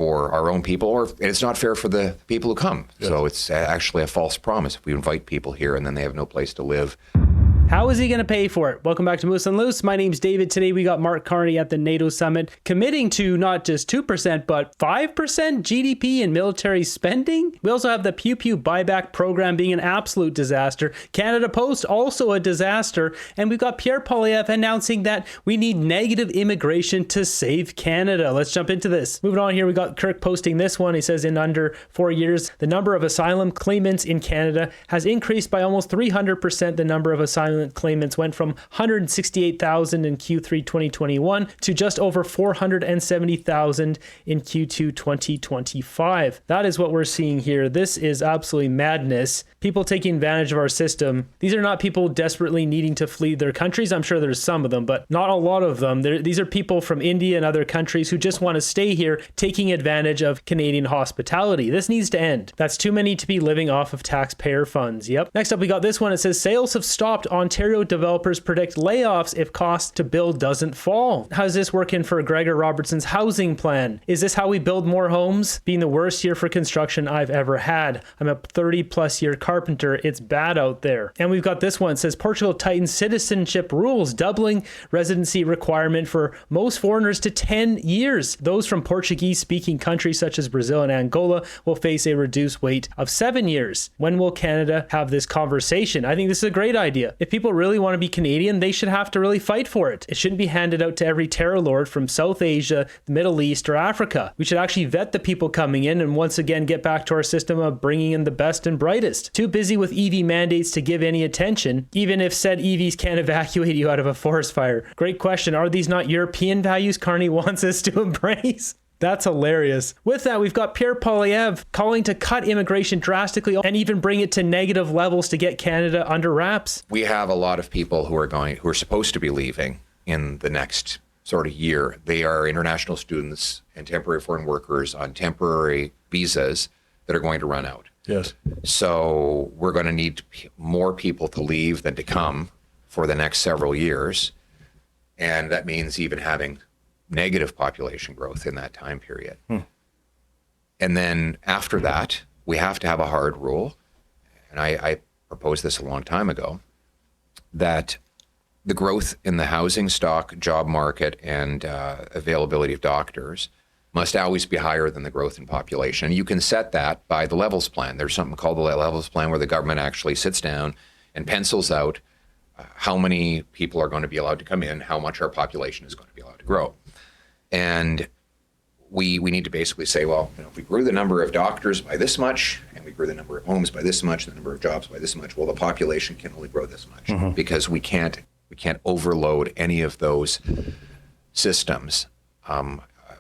for our own people, and it's not fair for the people who come. Yes. So it's actually a false promise if we invite people here and then they have no place to live. How is he going to pay for it? Welcome back to Moose and Loose. My name's David. Today we got Mark Carney at the NATO summit committing to not just 2%, but 5% GDP in military spending. We also have the Pew Pew buyback program being an absolute disaster. Canada Post, also a disaster. And we've got Pierre announcing that we need negative immigration to save Canada. Let's jump into this. Moving on here, we got Kirk posting this one. He says in under 4 years, the number of asylum claimants in Canada has increased by almost 300%. The number of asylum claimants went from 168,000 in Q3 2021 to just over 470,000 in Q2 2025. That is what we're seeing here. This is absolutely madness. People taking advantage of our system. These are not people desperately needing to flee their countries. I'm sure there's some of them, but not a lot of them. These are people from India and other countries who just want to stay here, taking advantage of Canadian hospitality. This needs to end. That's too many to be living off of taxpayer funds. Yep. Next up, we got this one. It says sales have stopped. Ontario developers predict layoffs if cost to build doesn't fall. How's this working for Gregor Robertson's housing plan? Is this how we build more homes? Being the worst year for construction I've ever had. I'm a 30+ year carpenter. It's bad out there. And we've got this one. It says Portugal tightens citizenship rules, doubling residency requirement for most foreigners to 10 years. Those from Portuguese-speaking countries such as Brazil and Angola will face a reduced wait of 7 years. When will Canada have this conversation? I think this is a great idea. If people really want to be Canadian, they should have to really fight for it. It shouldn't be handed out to every terror lord from South Asia, the Middle East, or Africa. We should actually vet the people coming in and once again get back to our system of bringing in the best and brightest. Too busy with EV mandates to give any attention, even if said EVs can't evacuate you out of a forest fire. Great question. Are these not European values Carney wants us to embrace? That's hilarious. With that, we've got Pierre calling to cut immigration drastically and even bring it to negative levels to get Canada under wraps. We have a lot of people who are supposed to be leaving in the next sort of year. They are international students and temporary foreign workers on temporary visas that are going to run out. Yes. So we're going to need more people to leave than to come for the next several years. And that means even having negative population growth in that time period. And then after that, we have to have a hard rule. And I proposed this a long time ago, that the growth in the housing stock, job market, and availability of doctors must always be higher than the growth in population. You can set that by the levels plan. There's something called the levels plan where the government actually sits down and pencils out how many people are going to be allowed to come in, how much our population is going to be allowed to grow. And we need to basically say, well, if we grew the number of doctors by this much, and we grew the number of homes by this much, the number of jobs by this much, well, the population can only grow this much because we can't overload any of those systems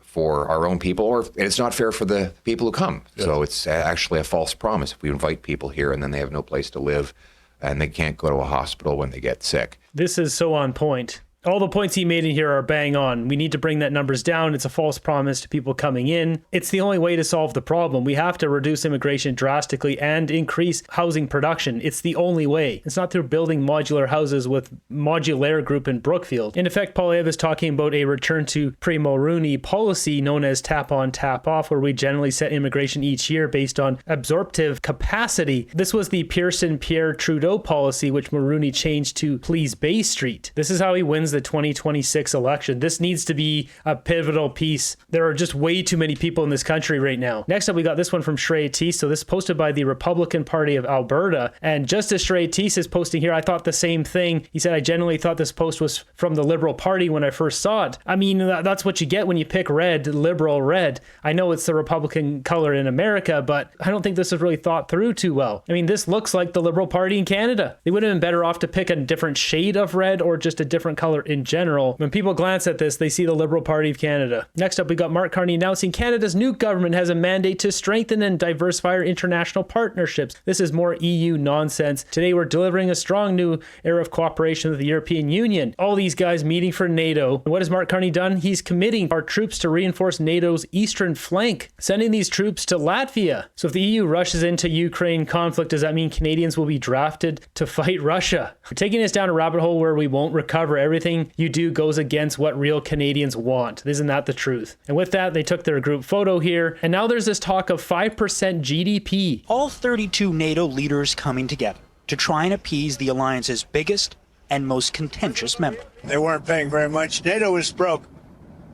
for our own people, and it's not fair for the people who come. Yes. So it's actually a false promise if we invite people here and then they have no place to live and they can't go to a hospital when they get sick. This is so on point. All the points he made in here are bang on. We need to bring that numbers down. It's a false promise to people coming in. It's the only way to solve the problem. We have to reduce immigration drastically and increase housing production. It's the only way. It's not through building modular houses with Modular Group in Brookfield. In effect, Poilievre is talking about a return to pre-Mulroney policy known as tap on, tap off, where we generally set immigration each year based on absorptive capacity. This was the Pierre Trudeau policy, which Mulroney changed to please Bay Street. This is how he wins the 2026 election. This needs to be a pivotal piece. There are just way too many people in this country right now. Next up, we got this one from Shrey Teese. So this is posted by the Republican Party of Alberta. And just as Shrey Teese is posting here, I thought the same thing. He said, I genuinely thought this post was from the Liberal Party when I first saw it. I mean, that's what you get when you pick red, liberal red. I know it's the Republican color in America, but I don't think this is really thought through too well. I mean, this looks like the Liberal Party in Canada. They would have been better off to pick a different shade of red or just a different color in general. When people glance at this, they see the Liberal Party of Canada. Next up, we got Mark Carney announcing Canada's new government has a mandate to strengthen and diversify our international partnerships. This is more EU nonsense. Today, we're delivering a strong new era of cooperation with the European Union. All these guys meeting for NATO. And what has Mark Carney done? He's committing our troops to reinforce NATO's eastern flank, sending these troops to Latvia. So if the EU rushes into Ukraine conflict, does that mean Canadians will be drafted to fight Russia? We're taking us down a rabbit hole where we won't recover. Everything everything you do goes against what real Canadians want. Isn't that the truth? And with that, they took their group photo here. And now there's this talk of 5% GDP. All 32 NATO leaders coming together to try and appease the alliance's biggest and most contentious member. They weren't paying very much. NATO was broke.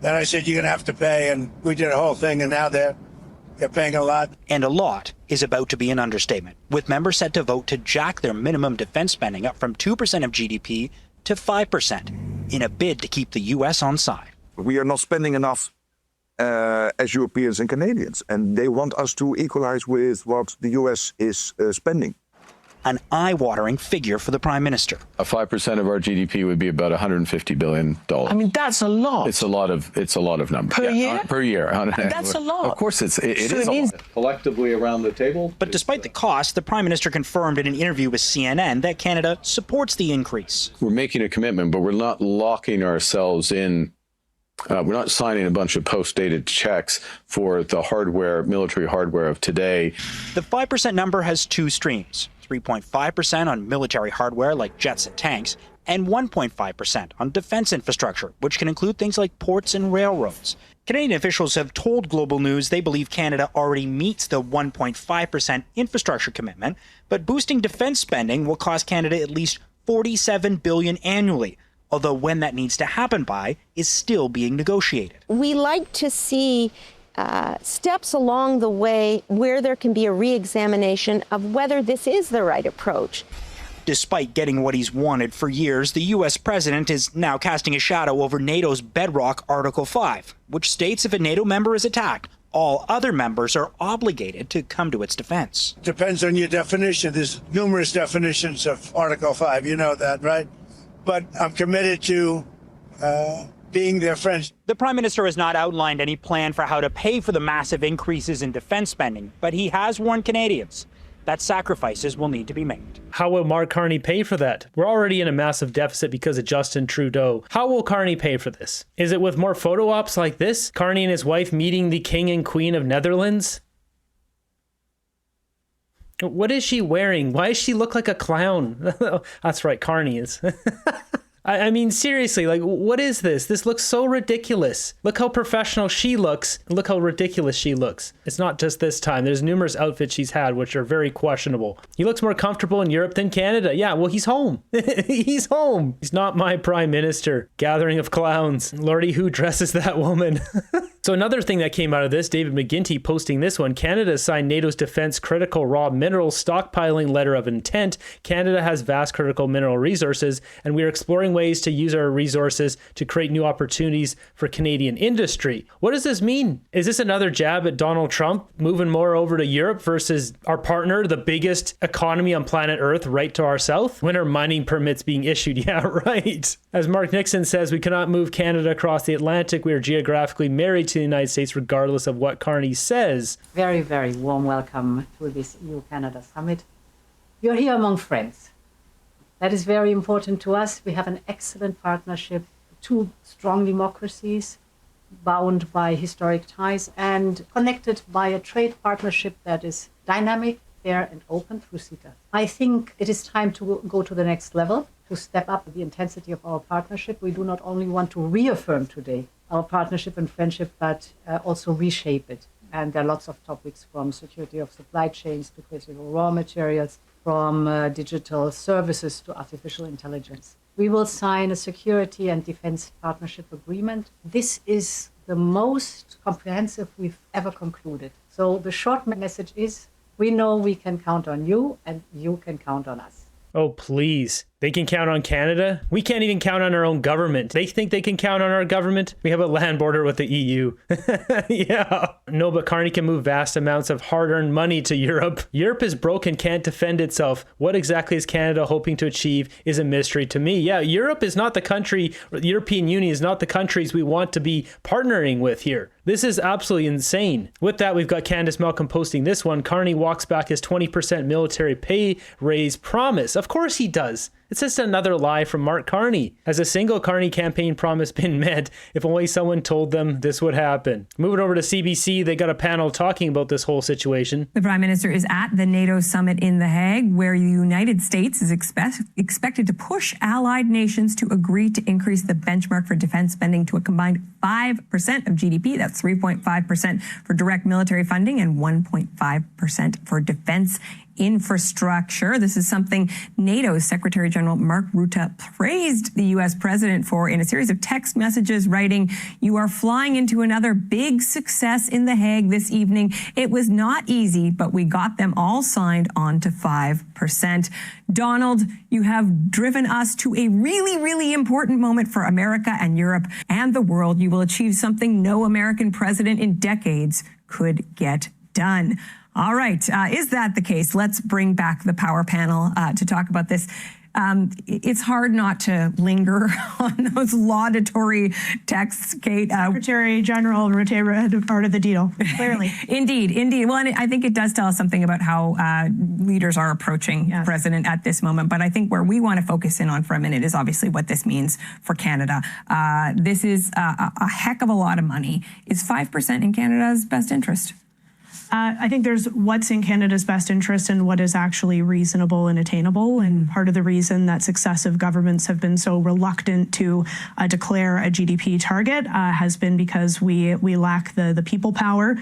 Then I said, you're going to have to pay. And we did a whole thing. And now they're paying a lot. And a lot is about to be an understatement, with members set to vote to jack their minimum defense spending up from 2% of GDP to 5% in a bid to keep the U.S. on side. We are not spending enough as Europeans and Canadians, and they want us to equalize with what the U.S. is spending. An eye-watering figure for the Prime Minister. 5% of our GDP would be about $150 billion. I mean, that's a lot. It's a lot of numbers. Per year? Per year. That's a lot. Of course, it is it a means lot. Collectively around the table. But despite the cost, the Prime Minister confirmed in an interview with CNN that Canada supports the increase. We're making a commitment, but we're not locking ourselves in. We're not signing a bunch of post-dated checks for the hardware, military hardware of today. The 5% number has two streams. 3.5% on military hardware like jets and tanks, and 1.5% on defense infrastructure, which can include things like ports and railroads. Canadian officials have told Global News they believe Canada already meets the 1.5% infrastructure commitment, but boosting defense spending will cost Canada at least $47 billion annually, although when that needs to happen by is still being negotiated. We like to see steps along the way where there can be a re-examination of whether this is the right approach. Despite getting what he's wanted for years, the U.S. president is now casting a shadow over NATO's bedrock Article 5, which states if a NATO member is attacked, all other members are obligated to come to its defense. Depends on your definition. There's numerous definitions of Article 5. You know that, right? But I'm committed to being their friends. The Prime Minister has not outlined any plan for how to pay for the massive increases in defense spending, but he has warned Canadians that sacrifices will need to be made. How will Mark Carney pay for that? We're already in a massive deficit because of Justin Trudeau. How will Carney pay for this? Is it with more photo ops like this? Carney and his wife meeting the King and Queen of Netherlands? What is she wearing? Why does she look like a clown? That's right, Carney is. I mean, seriously, like, what is this? This looks so ridiculous. Look how professional she looks. Look how ridiculous she looks. It's not just this time. There's numerous outfits she's had which are very questionable. He looks more comfortable in Europe than Canada. Yeah, well, he's home. He's home. He's not my prime minister. Gathering of clowns. Lordy, who dresses that woman? So another thing that came out of this, David McGuinty posting this one, Canada signed NATO's defense critical raw mineral stockpiling letter of intent. Canada has vast critical mineral resources, and we are exploring ways to use our resources to create new opportunities for Canadian industry. What does this mean? Is this another jab at Donald Trump, moving more over to Europe versus our partner, the biggest economy on planet Earth, right to our south? When are mining permits being issued? Yeah, right. As Mark Nixon says, we cannot move Canada across the Atlantic. We are geographically married to the United States, regardless of what Carney says. Very, very warm welcome to this EU-Canada summit. You're here among friends. That is very important to us. We have an excellent partnership, two strong democracies bound by historic ties and connected by a trade partnership that is dynamic, fair and open through CETA. I think it is time to go to the next level, to step up the intensity of our partnership. We do not only want to reaffirm today our partnership and friendship, but also reshape it. And there are lots of topics, from security of supply chains to critical raw materials, from digital services to artificial intelligence. We will sign a security and defense partnership agreement. This is the most comprehensive we've ever concluded. So the short message is, we know we can count on you and you can count on us. Oh, please. They can count on Canada? We can't even count on our own government. They think they can count on our government? We have a land border with the EU. Yeah. No, but Carney can move vast amounts of hard-earned money to Europe. Europe is broke and can't defend itself. What exactly is Canada hoping to achieve is a mystery to me. Yeah, Europe is not the country, or the European Union is not the countries we want to be partnering with here. This is absolutely insane. With that, we've got Candace Malcolm posting this one. Carney walks back his 20% military pay raise promise. Of course he does. It's just another lie from Mark Carney. Has a single Carney campaign promise been met? If only someone told them this would happen. Moving over to CBC, they got a panel talking about this whole situation. The Prime Minister is at the NATO summit in The Hague, where the United States is expected to push allied nations to agree to increase the benchmark for defense spending to a combined 5% of GDP. That's 3.5% for direct military funding and 1.5% for defense infrastructure. This is something NATO's Secretary General Mark Rutte praised the U.S. president for in a series of text messages, writing, "You are flying into another big success in The Hague this evening. It was not easy, but we got them all signed on to 5%. Donald, you have driven us to a really, really important moment for America and Europe and the world. You will achieve something no American president in decades could get done." All right. Is that the case? Let's bring back the power panel to talk about this. It's hard not to linger on those laudatory texts, Kate. Secretary General Rutte read part of the deal, clearly. Indeed. Well, and I think it does tell us something about how leaders are approaching the president at this moment. But I think where we want to focus in on for a minute is obviously what this means for Canada. This is a heck of a lot of money. Is 5% in Canada's best interest? I think there's what's in Canada's best interest and what is actually reasonable and attainable. And part of the reason that successive governments have been so reluctant to declare a GDP target has been because we lack the people power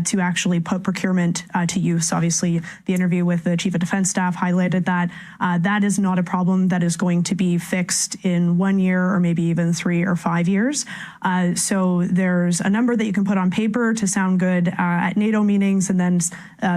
to actually put procurement to use. Obviously, the interview with the Chief of Defense Staff highlighted that that is not a problem that is going to be fixed in 1 year or maybe even 3 or 5 years. So there's a number that you can put on paper to sound good at NATO meetings. And then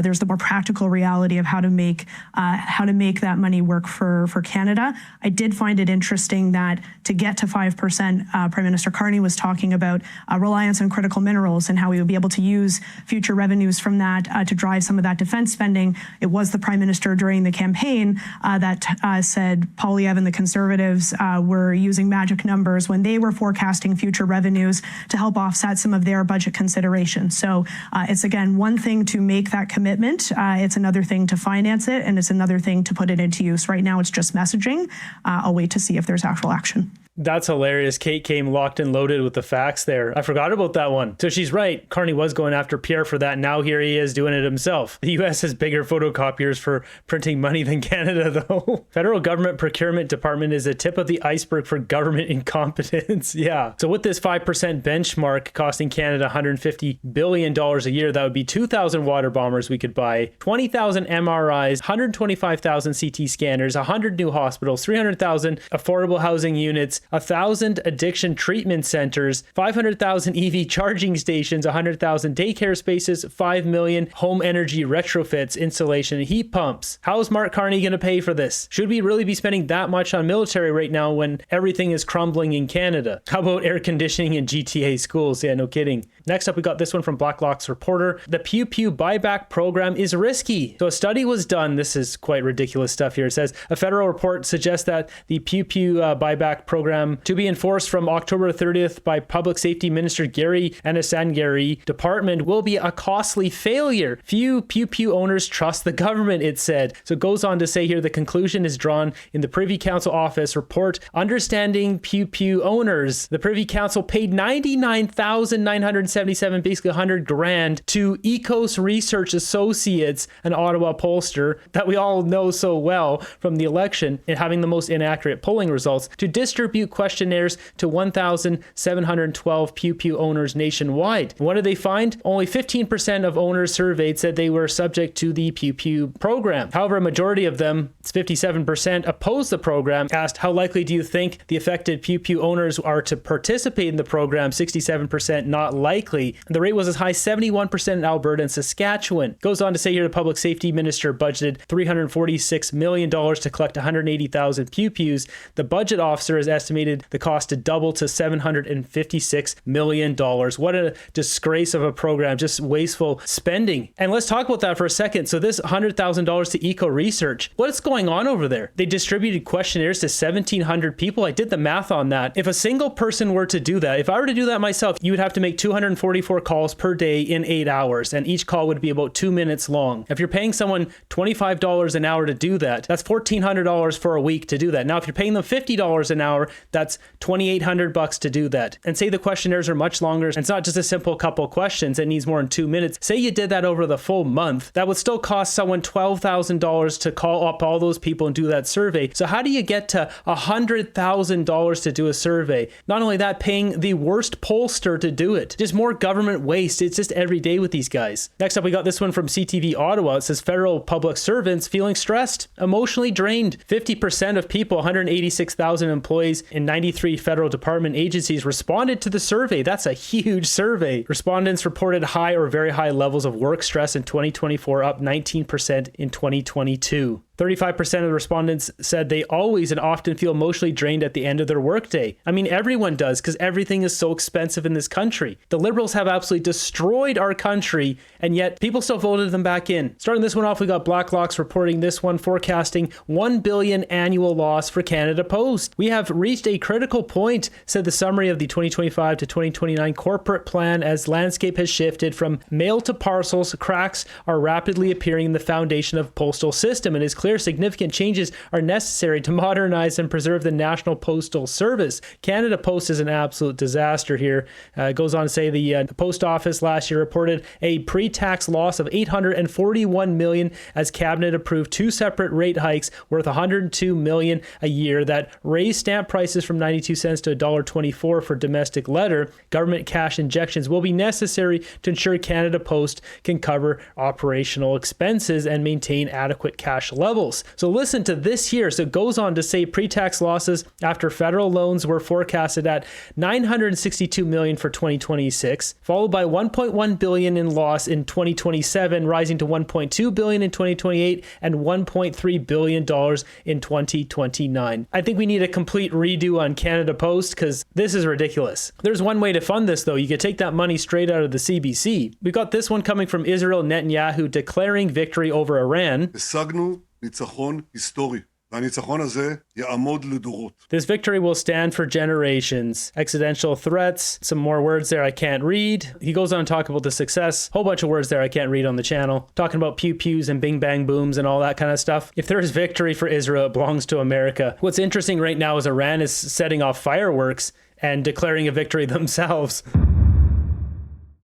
there's the more practical reality of how to make that money work for Canada. I did find it interesting that to get to 5%, Prime Minister Carney was talking about reliance on critical minerals and how we would be able to use future revenues from that to drive some of that defense spending. It was the Prime Minister during the campaign that said Poilievre and the Conservatives were using magic numbers when they were forecasting future revenues to help offset some of their budget considerations. So it's, again, one thing to make that commitment. It's another thing to finance it, and it's another thing to put it into use. Right now, it's just messaging. I'll wait to see if there's actual action. That's hilarious. Kate came locked and loaded with the facts there. I forgot about that one. So she's right. Carney was going after Pierre for that. Now here he is doing it himself. The U.S. has bigger photocopiers for printing money than Canada, though. Federal government procurement department is a tip of the iceberg for government incompetence. Yeah. So with this 5% benchmark costing Canada $150 billion a year, that would be 2,000 water bombers we could buy, 20,000 MRIs, 125,000 CT scanners, 100 new hospitals, 300,000 affordable housing units, 1,000 addiction treatment centers, 500,000 EV charging stations, 100,000 daycare spaces, 5 million home energy retrofits, installation, and heat pumps. How is Mark Carney going to pay for this? Should we really be spending that much on military right now when everything is crumbling in Canada? How about air conditioning in GTA schools? Yeah, no kidding. Next up, we got this one from Blacklock's reporter. The Pew Pew buyback program is risky. So a study was done. This is quite ridiculous stuff here. It says a federal report suggests that the Pew Pew buyback program to be enforced from October 30th by Public Safety Minister Gary Anasangari department will be a costly failure. Few Pew Pew owners trust the government, it said. So it goes on to say here the conclusion is drawn in the Privy Council office report, Understanding Pew Pew Owners. The Privy Council paid $99,977, basically $100,000 to Ecos Research Associates, an Ottawa pollster that we all know so well from the election and having the most inaccurate polling results, to distribute questionnaires to 1,712 Pew Pew owners nationwide. What did they find? Only 15% of owners surveyed said they were subject to the Pew Pew program. However, a majority of them, it's 57%, opposed the program. Asked, how likely do you think the affected Pew Pew owners are to participate in the program? 67% not likely. The rate was as high 71% in Alberta and Saskatchewan. Goes on to say here the public safety minister budgeted $346 million to collect 180,000 Pew Pews. The budget officer is estimating estimated the cost to double to $756 million. What a disgrace of a program, just wasteful spending. And let's talk about that for a second. So this $100,000 to eco research, what's going on over there? They distributed questionnaires to 1,700 people. I did the math on that. If a single person were to do that, if I were to do that myself, you would have to make 244 calls per day in 8 hours, and each call would be about 2 minutes long. If you're paying someone $25 an hour to do that, that's $1,400 for a week to do that. Now, if you're paying them $50 an hour, that's $2,800 to do that. And say the questionnaires are much longer, and it's not just a simple couple questions, it needs more than 2 minutes. Say you did that over the full month, that would still cost someone $12,000 to call up all those people and do that survey. So how do you get to $100,000 to do a survey? Not only that, paying the worst pollster to do it. Just more government waste. It's just every day with these guys. Next up, we got this one from CTV Ottawa. It says federal public servants feeling stressed, emotionally drained. 50% of people, 186,000 employees in 93 federal department agencies responded to the survey. That's a huge survey. Respondents reported high or very high levels of work stress in 2024, up 19% in 2022. 35% of the respondents said they always and often feel emotionally drained at the end of their workday. I mean, everyone does, because everything is so expensive in this country. The Liberals have absolutely destroyed our country, and yet people still voted them back in. Starting this one off, we got Blacklock's reporting this one, forecasting $1 billion annual loss for Canada Post. We have reached a critical point, said the summary of the 2025 to 2029 corporate plan, as landscape has shifted from mail to parcels. Cracks are rapidly appearing in the foundation of postal system, and it is clear significant changes are necessary to modernize and preserve the National Postal Service. Canada Post is an absolute disaster here. It goes on to say the post office last year reported a pre-tax loss of $841 million as Cabinet approved 2 separate rate hikes worth $102 million a year that raised stamp prices from 92 cents to $1.24 for domestic letter. Government cash injections will be necessary to ensure Canada Post can cover operational expenses and maintain adequate cash levels. So listen to this here. So it goes on to say pre-tax losses after federal loans were forecasted at $962 million for 2026, followed by $1.1 billion in loss in 2027, rising to $1.2 billion in 2028 and $1.3 billion in 2029. I think we need a complete redo on Canada Post because this is ridiculous. There's one way to fund this though. You could take that money straight out of the CBC. We've got this one coming from Israel Netanyahu declaring victory over Iran. ניצחון היסטורי. והניצחון הזה יעמוד לדורות. This victory will stand for generations. Accidental threats, some more words there I can't read. He goes on to talk about the success, whole bunch of words there I can't read on the channel, talking about pew pews and bing bang booms and all that kind of stuff. If there is victory for Israel, it belongs to America. What's interesting right now is Iran is setting off fireworks and declaring a victory themselves.